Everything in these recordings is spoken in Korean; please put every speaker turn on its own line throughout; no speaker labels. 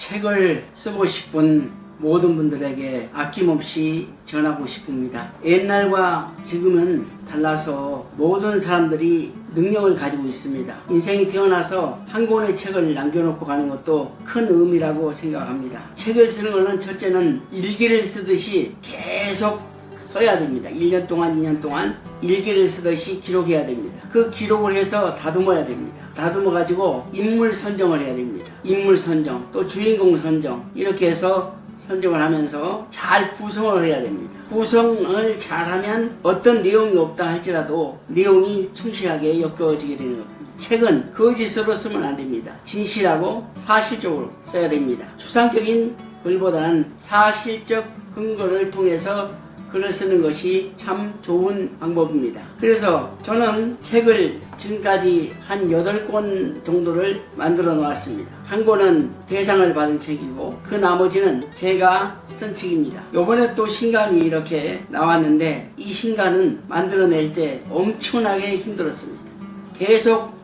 책을 쓰고 싶은 모든 분들에게 아낌없이 전하고 싶습니다. 옛날과 지금은 달라서 모든 사람들이 능력을 가지고 있습니다. 인생이 태어나서 한 권의 책을 남겨놓고 가는 것도 큰 의미라고 생각합니다. 책을 쓰는 것은 첫째는 일기를 쓰듯이 계속 써야 됩니다. 1년 동안 2년 동안 일기를 쓰듯이 기록해야 됩니다. 그 기록을 해서 다듬어야 됩니다. 다듬어 가지고 인물 선정을 해야 됩니다. 인물 선정, 또 주인공 선정, 이렇게 해서 선정을 하면서 잘 구성을 해야 됩니다. 구성을 잘하면 어떤 내용이 없다 할지라도 내용이 충실하게 엮어지게 되는 겁니다. 책은 거짓으로 쓰면 안 됩니다. 진실하고 사실적으로 써야 됩니다. 추상적인 글보다는 사실적 근거를 통해서 글을 쓰는 것이 참 좋은 방법입니다. 그래서 저는 책을 지금까지 한 8권 정도를 만들어 놓았습니다. 한 권은 대상을 받은 책이고 그 나머지는 제가 쓴 책입니다. 요번에 또 신간이 이렇게 나왔는데 이 신간은 만들어낼 때 엄청나게 힘들었습니다. 계속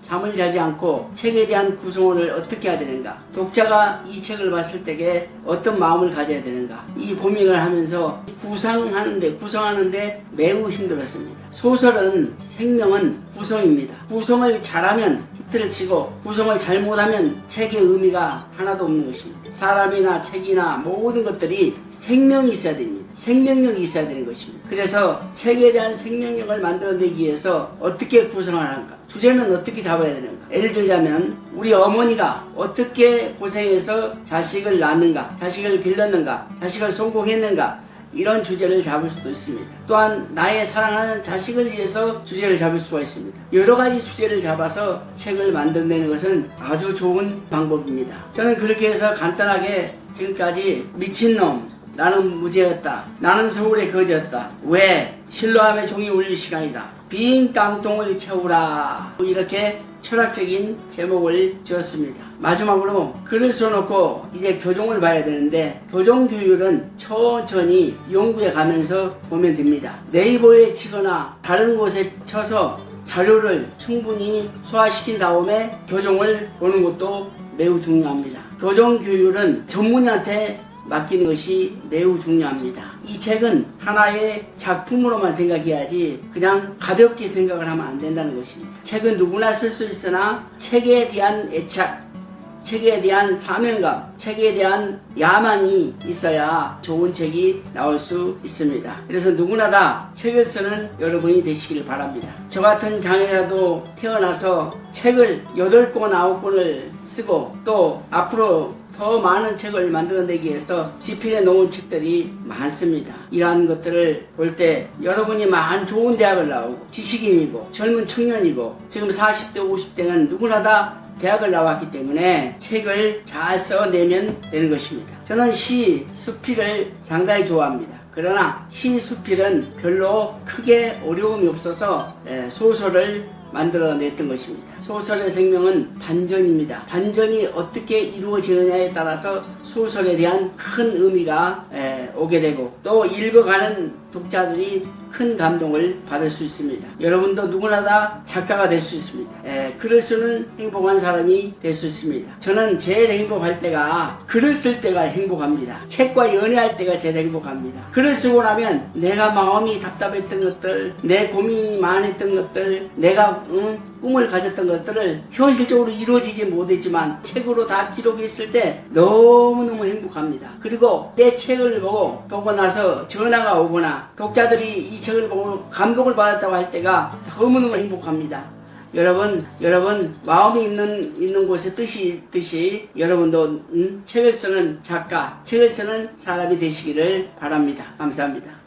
잠을 자지 않고 책에 대한 구성을 어떻게 해야 되는가, 독자가 이 책을 봤을 때에 어떤 마음을 가져야 되는가, 이 고민을 하면서 구성하는데 매우 힘들었습니다. 소설은 생명은 구성입니다. 구성을 잘하면 히트를 치고 구성을 잘못하면 책의 의미가 하나도 없는 것입니다. 사람이나 책이나 모든 것들이 생명이 있어야 됩니다. 생명력이 있어야 되는 것입니다. 그래서 책에 대한 생명력을 만들어내기 위해서 어떻게 구성을 하는가, 주제는 어떻게 잡아야 되는가. 예를 들자면 우리 어머니가 어떻게 고생해서 자식을 낳는가, 자식을 길렀는가, 자식을 성공했는가, 이런 주제를 잡을 수도 있습니다. 또한 나의 사랑하는 자식을 위해서 주제를 잡을 수가 있습니다. 여러 가지 주제를 잡아서 책을 만들어내는 것은 아주 좋은 방법입니다. 저는 그렇게 해서 간단하게 지금까지 미친놈, 나는 무죄였다, 나는 서울의 거지였다, 왜 신뢰함의 종이 울릴 시간이다, 빈 깡통을 채우라, 이렇게 철학적인 제목을 지었습니다. 마지막으로 글을 써놓고 이제 교종을 봐야 되는데 교종 교율은 천천히 연구해 가면서 보면 됩니다. 네이버에 치거나 다른 곳에 쳐서 자료를 충분히 소화시킨 다음에 교종을 보는 것도 매우 중요합니다. 교종 교율은 전문의한테 맡기는 것이 매우 중요합니다. 이 책은 하나의 작품으로만 생각해야지 그냥 가볍게 생각을 하면 안 된다는 것입니다. 책은 누구나 쓸 수 있으나 책에 대한 애착, 책에 대한 사명감, 책에 대한 야망이 있어야 좋은 책이 나올 수 있습니다. 그래서 누구나 다 책을 쓰는 여러분이 되시길 바랍니다. 저 같은 장애라도 태어나서 책을 8권, 9권을 쓰고 또 앞으로 더 많은 책을 만들어내기 위해서 집필해 놓은 책들이 많습니다. 이러한 것들을 볼 때 여러분이 많은 좋은 대학을 나오고 지식인이고 젊은 청년이고 지금 40대 50대는 누구나 다 대학을 나왔기 때문에 책을 잘 써내면 되는 것입니다. 저는 시, 수필을 상당히 좋아합니다. 그러나 시, 수필은 별로 크게 어려움이 없어서 소설을 만들어냈던 것입니다. 소설의 생명은 반전입니다. 반전이 어떻게 이루어지느냐에 따라서 소설에 대한 큰 의미가 오게 되고 또 읽어가는 독자들이 큰 감동을 받을 수 있습니다. 여러분도 누구나 다 작가가 될 수 있습니다. 글을 쓰는 행복한 사람이 될 수 있습니다. 저는 제일 행복할 때가 글을 쓸 때가 행복합니다. 책과 연애할 때가 제일 행복합니다. 글을 쓰고 나면 내가 마음이 답답했던 것들, 내 고민이 많았던 것들, 내가 꿈을 가졌던 것들을 현실적으로 이루어지지 못했지만 책으로 다 기록했을 때 너무너무 행복합니다. 그리고 내 책을 보고 나서 전화가 오거나 독자들이 이 책을 보고 감동을 받았다고 할 때가 너무너무 행복합니다. 여러분 마음이 있는 곳에 뜻이 있듯이 여러분도 책을 쓰는 작가, 책을 쓰는 사람이 되시기를 바랍니다. 감사합니다.